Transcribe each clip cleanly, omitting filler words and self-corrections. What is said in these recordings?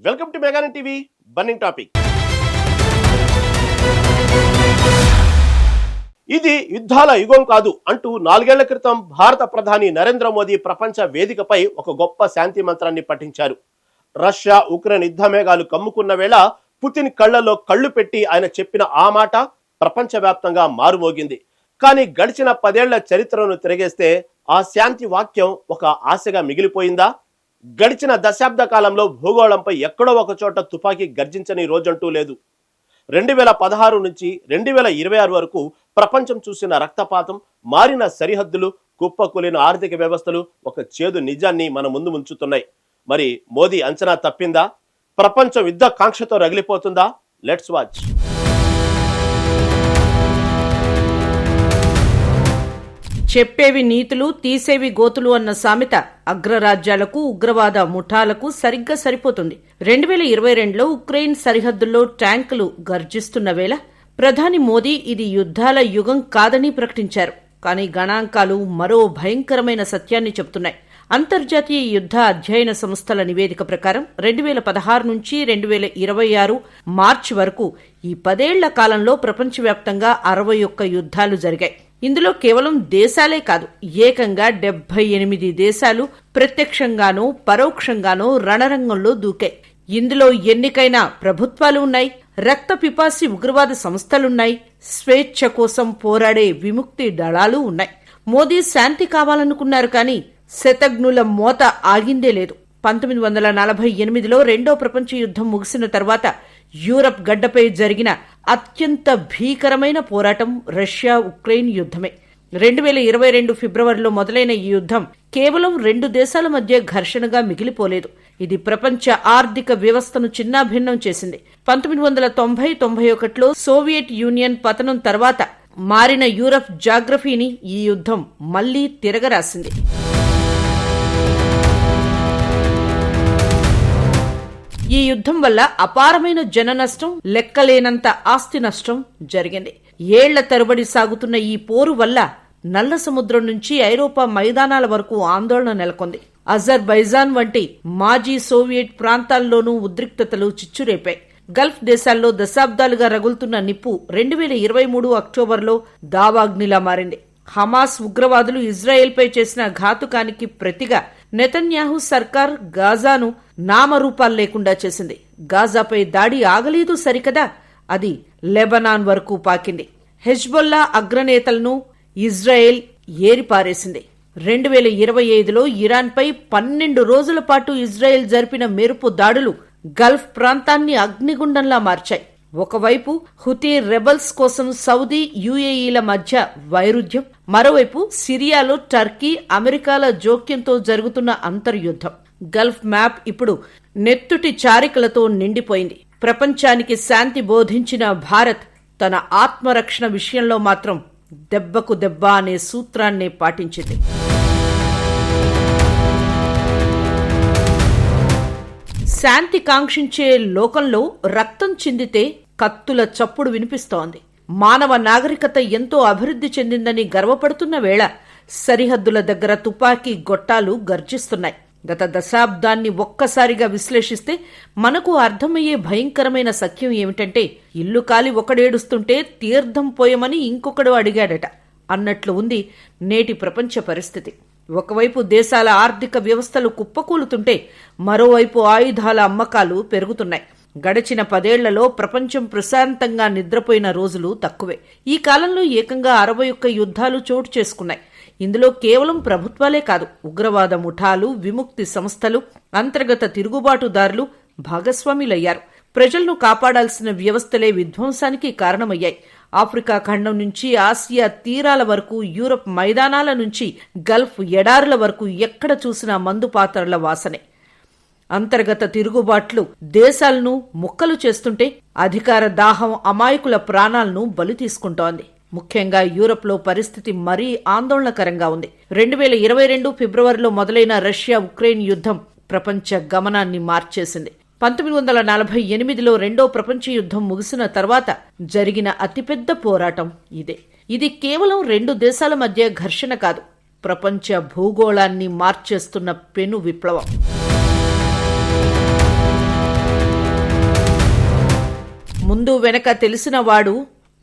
Welcome to మెగాని TV burning topic. ఇది యుద్ధాల యుగం కాదు అంటూ 4 ఏళ్ల క్రితం భారత ప్రధాని నరేంద్ర మోదీ ప్రపంచ వేదికపై ఒక గొప్ప శాంతి మంత్రాన్ని పఠించారు. రష్యా ఉక్రెయిన్ యుద్ధ మేఘాలు కమ్ముకున్న వేళ పుతిన్ కళ్లలో కళ్లు పెట్టి ఆయన చెప్పిన ఆ మాట ప్రపంచవ్యాప్తంగా మారుమోగింది. కానీ గడిచిన 10 ఏళ్ల చరిత్రను తిరగేస్తే ఆ శాంతి వాక్యం ఒక ఆశగా మిగిలిపోయిందా? గడిచిన దశాబ్ద కాలంలో భూగోళంపై ఎక్కడో ఒక చోట తుపాకీ గర్జించని రోజంటూ లేదు. 2016 నుంచి 2026 వరకు ప్రపంచం చూసిన రక్తపాతం, మారిన సరిహద్దులు, కుప్పకూలిన ఆర్థిక వ్యవస్థలు ఒక చేదు నిజాన్ని మన ముందు ఉంచుతున్నాయి. మరి మోదీ అంచనా తప్పిందా? ప్రపంచం యుద్ధ కాంక్షతో రగిలిపోతుందా? Let's watch. చెప్పేవి నీతులు, తీసేవి గోతులు అన్న సామెత అగ్రరాజ్యాలకు, ఉగ్రవాద ముఠాలకు సరిగ్గా సరిపోతుంది. 2022లో ఉక్రెయిన్ సరిహద్దుల్లో ట్యాంకులు గర్జిస్తున్న వేళ ప్రధాని మోదీ ఇది యుద్ధాల యుగం కాదని ప్రకటించారు. కానీ గణాంకాలు మరో భయంకరమైన సత్యాన్ని చెబుతున్నాయి. అంతర్జాతీయ యుద్ధ అధ్యయన సంస్థల నివేదిక ప్రకారం 2016 నుంచి 2026 మార్చి వరకు ఈ 10 ఏళ్ల కాలంలో ప్రపంచవ్యాప్తంగా 61 యుద్ధాలు జరిగాయి. ఇందులో కేవలం దేశాలే కాదు, ఏకంగా 78 దేశాలు ప్రత్యక్షంగానో పరోక్షంగానో రణరంగంలో దూకాయి. ఇందులో ఎన్నికైన ప్రభుత్వాలు ఉన్నాయి, రక్త పిపాసి ఉగ్రవాద సంస్థలున్నాయి, స్వేచ్ఛ కోసం పోరాడే విముక్తి దళాలు ఉన్నాయి. మోదీ శాంతి కావాలనుకున్నారు, కానీ శతఘ్నుల మోత ఆగిందే లేదు. 1948లో రెండో ప్రపంచ యుద్ధం ముగిసిన తర్వాత యూరప్ గడ్డపై జరిగిన అత్యంత భీకరమైన పోరాటం రష్యా ఉక్రెయిన్ యుద్ధమే. 2022 ఫిబ్రవరిలో మొదలైన ఈ యుద్ధం కేవలం 2 దేశాల మధ్య ఘర్షణగా మిగిలిపోలేదు. ఇది ప్రపంచ ఆర్థిక వ్యవస్థను చిన్నాభిన్నం చేసింది. 1990-91లో సోవియట్ యూనియన్ పతనం తర్వాత మారిన యూరప్ జాగ్రఫీని ఈ యుద్ధం మళ్లీ తిరగరాసింది. ఈ యుద్ధం వల్ల అపారమైన జన నష్టం, లెక్కలేనంత ఆస్తి నష్టం జరిగింది. ఏళ్ల తరబడి సాగుతున్న ఈ పోరు వల్ల నల్ల సముద్రం నుంచి ఐరోపా మైదానాల వరకు ఆందోళన నెలకొంది. అజర్బైజాన్ వంటి మాజీ సోవియట్ ప్రాంతాల్లోనూ ఉద్రిక్తతలు చిచ్చురేపాయి. గల్ఫ్ దేశాల్లో దశాబ్దాలుగా రగులుతున్న నిప్పు 2023 అక్టోబర్లో దావాగ్నిలా మారింది. హమాస్ ఉగ్రవాదులు ఇజ్రాయెల్పై చేసిన ఘాతుకానికి ప్రతిగా నెతన్యాహు సర్కార్ గాజాను నామరూపాలు లేకుండా చేసింది. గాజాపై దాడి ఆగలేదు సరికదా, అది లెబనాన్ వరకు పాకింది. Hezbollah అగ్రనేతలను Israel ఏరిపారేసింది. 2025లో ఇరాన్పై 12 రోజుల పాటు ఇజ్రాయెల్ జరిపిన మెరుపు దాడులు గల్ఫ్ ప్రాంతాన్ని అగ్నిగుండంలా మార్చాయి. ఒకవైపు హుతీ రెబల్స్ కోసం సౌదీ, యుఏఈల మధ్య వైరుధ్యం, మరోవైపు సిరియాలో టర్కీ, అమెరికాల జోక్యంతో జరుగుతున్న అంతర్యుద్ధం. గల్ఫ్ మ్యాప్ ఇప్పుడు నెత్తుటి చారికలతో నిండిపోయింది. ప్రపంచానికి శాంతి బోధించిన భారత్ తన ఆత్మరక్షణ విషయంలో మాత్రం దెబ్బకు దెబ్బ అనే సూత్రాన్నే పాటించింది. శాంతి కాంక్షించే లోకంలో రక్తం చిందితే కత్తుల చప్పుడు వినిపిస్తోంది. మానవ నాగరికత ఎంతో అభివృద్ధి చెందిందని గర్వపడుతున్న వేళ సరిహద్దుల దగ్గర తుపాకీ గొట్టాలు గర్జిస్తున్నాయి. గత దశాబ్దాన్ని ఒక్కసారిగా విశ్లేషిస్తే మనకు అర్థమయ్యే భయంకరమైన సత్యం ఏమిటంటే, ఇల్లు కాలి ఒకడేడుస్తుంటే తీర్థం పోయమని ఇంకొకడు అడిగాడట అన్నట్లు ఉంది నేటి ప్రపంచ పరిస్థితి. ఒకవైపు దేశాల ఆర్థిక వ్యవస్థలు కుప్పకూలుతుంటే మరోవైపు ఆయుధాల అమ్మకాలు పెరుగుతున్నాయి. గడిచిన 10 ఏళ్లలో ప్రపంచం ప్రశాంతంగా నిద్రపోయిన రోజులు తక్కువే. ఈ కాలంలో ఏకంగా 61 యుద్ధాలు చోటు చేసుకున్నాయి. ఇందులో కేవలం ప్రభుత్వాలే కాదు, ఉగ్రవాద ముఠాలు, విముక్తి సంస్థలు, అంతర్గత తిరుగుబాటుదారులు భాగస్వాములయ్యారు. ప్రజలను కాపాడాల్సిన వ్యవస్థలే విధ్వంసానికి కారణమయ్యాయి. ఆఫ్రికా ఖండం నుంచి ఆసియా తీరాల వరకు, యూరప్ మైదానాల నుంచి గల్ఫ్ ఎడారుల వరకు ఎక్కడ చూసినా మందుపాత్రల వాసనే. అంతర్గత తిరుగుబాట్లు దేశాలను ముక్కలు చేస్తుంటే అధికార దాహం అమాయకుల ప్రాణాలను బలి తీసుకుంటోంది. ముఖ్యంగా యూరప్లో పరిస్థితి మరీ ఆందోళనకరంగా ఉంది. 2022 ఫిబ్రవరిలో మొదలైన రష్యా ఉక్రెయిన్ యుద్ధం ప్రపంచ గమనాన్ని మార్చేసింది. 1948లో రెండో ప్రపంచ యుద్ధం ముగిసిన తర్వాత జరిగిన అతిపెద్ద పోరాటం ఇదే. ఇది కేవలం 2 దేశాల మధ్య ఘర్షణ కాదు, ప్రపంచ భూగోళాన్ని మార్చేస్తున్న పెను విప్లవం. ముందు వెనక తెలిసినవాడు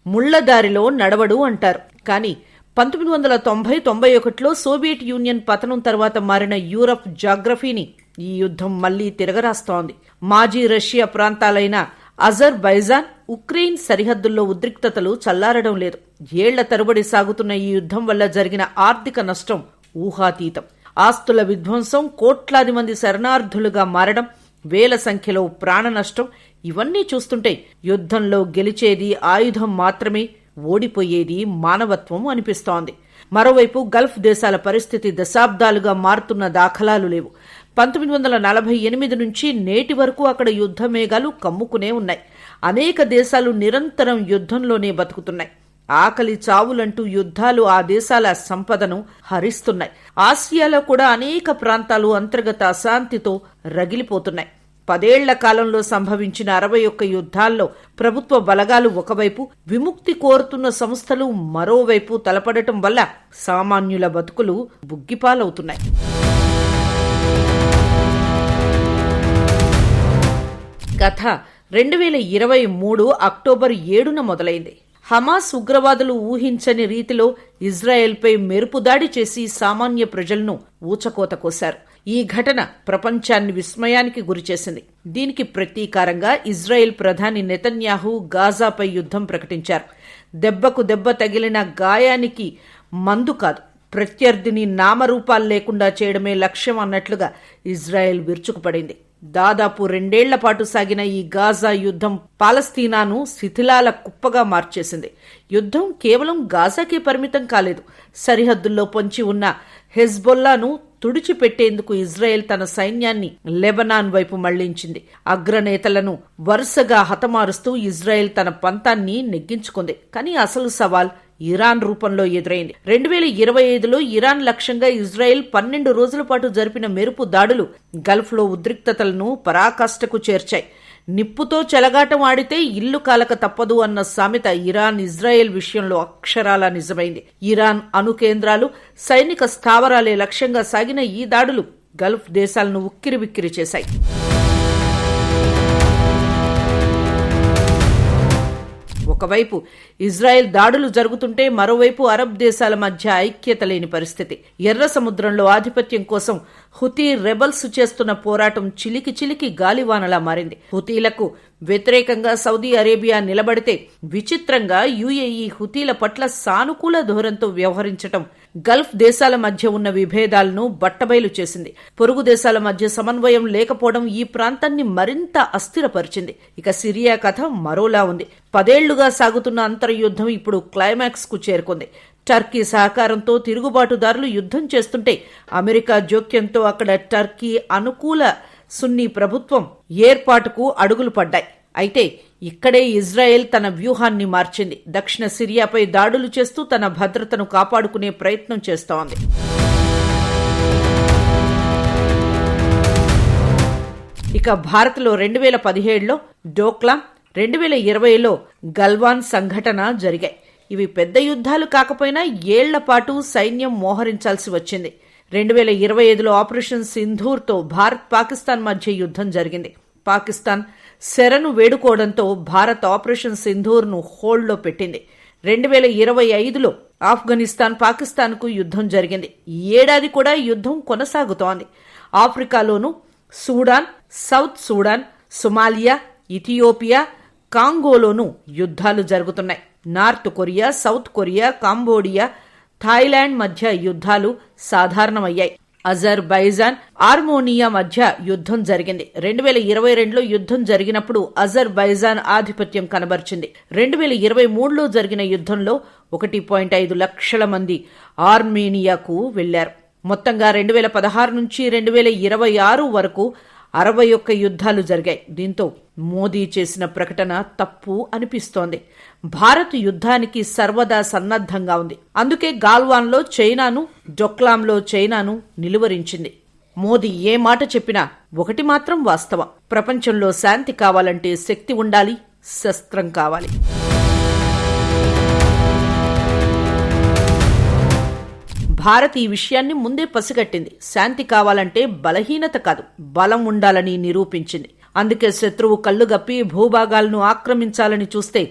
ముళ్లదారిలో నడవడు అంటారు. కానీ 1990-91లో సోవియట్ యూనియన్ పతనం తర్వాత మారిన యూరప్ జాగ్రఫీని ఈ యుద్ధం మళ్లీ తిరగరాస్తోంది. మాజీ రష్యా ప్రాంతాలైన అజర్బైజాన్, ఉక్రెయిన్ సరిహద్దుల్లో ఉద్రిక్తతలు చల్లారడం లేదు. ఏళ్ల తరబడి సాగుతున్న ఈ యుద్ధం వల్ల జరిగిన ఆర్థిక నష్టం ఊహాతీతం. ఆస్తుల విధ్వంసం, కోట్లాది మంది శరణార్థులుగా మారడం, వేల సంఖ్యలో ప్రాణ నష్టం, ఇవన్నీ చూస్తుంటే యుద్ధంలో గెలిచేది ఆయుధం మాత్రమే, ఓడిపోయేది మానవత్వం అనిపిస్తోంది. మరోవైపు గల్ఫ్ దేశాల పరిస్థితి దశాబ్దాలుగా మారుతున్న దాఖలాలు లేవు. 1948 నుంచి నేటి వరకు అక్కడ యుద్ధ మేఘాలు కమ్ముకునే ఉన్నాయి. అనేక దేశాలు నిరంతరం యుద్ధంలోనే బతుకుతున్నాయి. ఆకలి చావులంటూ యుద్ధాలు ఆ దేశాల సంపదను హరిస్తున్నాయి. ఆసియాలో కూడా అనేక ప్రాంతాలు అంతర్గత అశాంతితో రగిలిపోతున్నాయి. 10 ఏళ్ల కాలంలో సంభవించిన 61 యుద్ధాల్లో ప్రభుత్వ బలగాలు ఒకవైపు, విముక్తి కోరుతున్న సంస్థలు మరోవైపు తలపడటం వల్ల సామాన్యుల బతుకులు బుగ్గిపాలవుతున్నాయి. కథ 2023 అక్టోబర్ 7న మొదలైంది. హమాస్ ఉగ్రవాదులు ఊహించని రీతిలో ఇజ్రాయెల్పై మెరుపుదాడి చేసి సామాన్య ప్రజలను ఊచకోత కోశారు. ఈ ఘటన ప్రపంచాన్ని విస్మయానికి గురిచేసింది. దీనికి ప్రతీకారంగా ఇజ్రాయెల్ ప్రధాని నెతన్యాహు గాజాపై యుద్ధం ప్రకటించారు. దెబ్బకు దెబ్బ తగిలిన గాయానికి మందు కాదు, ప్రత్యర్థిని నామరూపాలు లేకుండా చేయడమే లక్ష్యం అన్నట్లుగా ఇజ్రాయెల్ విరుచుకుపడింది. దాదాపు 2 ఏళ్ల పాటు సాగిన ఈ గాజా యుద్ధం పాలస్తీనాను శిథిలాల కుప్పగా మార్చేసింది. యుద్ధం కేవలం గాజాకే పరిమితం కాలేదు. సరిహద్దుల్లో పొంచి ఉన్న హెజ్బొల్లాను తుడిచిపెట్టేందుకు ఇజ్రాయెల్ తన సైన్యాన్ని లెబనాన్ వైపు మళ్లించింది. అగ్రనేతలను వరుసగా హతమారుస్తూ ఇజ్రాయెల్ తన పంతాన్ని నెగ్గించుకుంది. కానీ అసలు సవాల్ ఇరాన్ రూపంలో ఎదురైంది. 2025లో ఇరాన్ లక్ష్యంగా ఇజ్రాయెల్ 12 రోజుల పాటు జరిపిన మెరుపు దాడులు గల్ఫ్లో ఉద్రిక్తతలను పరాకాష్ఠకు చేర్చాయి. నిప్పుతో చెలగాటం ఆడితే ఇల్లు కాలక తప్పదు అన్న సామెత ఇరాన్ ఇజ్రాయెల్ విషయంలో అక్షరాలా నిజమైంది. ఇరాన్ అణు కేంద్రాలు, సైనిక స్థావరాలే లక్ష్యంగా సాగిన ఈ దాడులు గల్ఫ్ దేశాలను ఉక్కిరిబిక్కిరి చేశాయి. ఒకవైపు ఇజ్రాయెల్ దాడులు జరుగుతుంటే మరోవైపు అరబ్ దేశాల మధ్య ఐక్యత లేని పరిస్థితి. ఎర్ర సముద్రంలో ఆధిపత్యం కోసం హుతీ రెబల్స్ చేస్తున్న పోరాటం చిలికి చిలికి గాలివానలా మారింది. హుతీలకు వ్యతిరేకంగా సౌదీ అరేబియా నిలబడితే విచిత్రంగా యుఏఈ హుతీల పట్ల సానుకూల ధోరణితో వ్యవహరించటం గల్ఫ్ దేశాల మధ్య ఉన్న విభేదాలను బట్టబయలు చేసింది. పొరుగు దేశాల మధ్య సమన్వయం లేకపోవడం ఈ ప్రాంతాన్ని మరింత అస్థిరపరిచింది. ఇక సిరియా కథ మరోలా ఉంది. 10 ఏళ్లుగా సాగుతున్న అంతర్యుద్ధం ఇప్పుడు క్లైమాక్స్ కు చేరుకుంది. టర్కీ సహకారంతో తిరుగుబాటుదారులు యుద్ధం చేస్తుంటే అమెరికా జోక్యంతో అక్కడ టర్కీ అనుకూల సున్నీ ప్రభుత్వం ఏర్పాటుకు అడుగులు పడ్డాయి. అయితే ఇక్కడే ఇజ్రాయెల్ తన వ్యూహాన్ని మార్చింది. దక్షిణ సిరియాపై దాడులు చేస్తూ తన భద్రతను కాపాడుకునే ప్రయత్నం చేస్తోంది. ఇక భారత్లో 2017లో డోక్లాం, 2020లో గల్వాన్ సంఘటన జరిగాయి. ఇవి పెద్ద యుద్ధాలు కాకపోయినా ఏళ్ల పాటు సైన్యం మోహరించాల్సి వచ్చింది. 2025లో ఆపరేషన్ సింధూర్తో భారత్ పాకిస్తాన్ మధ్య యుద్ధం జరిగింది. పాకిస్తాన్ శరణు వేడుకోవడంతో భారత్ ఆపరేషన్ సింధూర్ను హోల్డ్లో పెట్టింది. 2025లో ఆఫ్ఘనిస్తాన్ పాకిస్తాన్కు యుద్ధం జరిగింది. ఈ ఏడాది కూడా యుద్ధం కొనసాగుతోంది. ఆఫ్రికాలోనూ Sudan, south Sudan, Somalia, Ethiopia, కాంగోలోనూ యుద్ధాలు జరుగుతున్నాయి. North Korea, South Korea, Cambodia, Thailand మధ్య యుద్ధాలు సాధారణమయ్యాయి. అజర్బైజాన్, ఆర్మోనియా మధ్య యుద్ధం జరిగింది. 2022లో యుద్ధం జరిగినప్పుడు అజర్బైజాన్ ఆధిపత్యం కనబర్చింది. 2023లో జరిగిన యుద్ధంలో 1.5 లక్షల మంది ఆర్మేనియాకు వెళ్లారు. మొత్తంగా 2016 నుంచి 2026 వరకు 61 యుద్ధాలు జరిగాయి. దీంతో మోదీ చేసిన ప్రకటన తప్పు అనిపిస్తోంది. భారత్ యుద్ధానికి సర్వదా సన్నద్ధంగా ఉంది. అందుకే గాల్వాన్లో చైనాను, డొక్లాంలో చైనాను నిలువరించింది. మోదీ ఏ మాట చెప్పినా ఒకటి మాత్రం వాస్తవం: ప్రపంచంలో శాంతి కావాలంటే శక్తి ఉండాలి, శస్త్రం కావాలి. భారత్ ఈ విషయాన్ని ముందే పసిగట్టింది. శాంతి కావాలంటే బలహీనత కాదు, బలం ఉండాలని నిరూపించింది. అందుకే శత్రువు కళ్ళుగప్పి భూభాగాలను ఆక్రమించాలని చూస్తే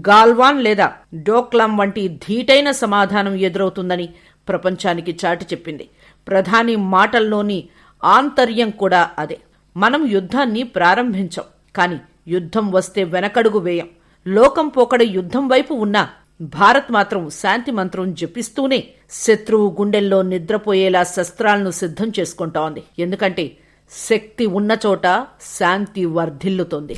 గాల్వాన్ లేదా డోక్లాం వంటి ధీటైన సమాధానం ఎదురవుతుందని ప్రపంచానికి చాటి చెప్పింది. ప్రధాని మాటల్లోని ఆంతర్యం కూడా అదే. మనం యుద్ధాన్ని ప్రారంభించాం, కాని యుద్ధం వస్తే వెనకడుగు వేయం. లోకం పోకడ యుద్ధం వైపు ఉన్నా భారత్ మాత్రం శాంతి మంత్రం జపిస్తూనే శత్రువు గుండెల్లో నిద్రపోయేలా శస్త్రాలను సిద్ధం చేసుకుంటోంది. ఎందుకంటే శక్తి ఉన్న చోట శాంతి వర్ధిల్లుతోంది.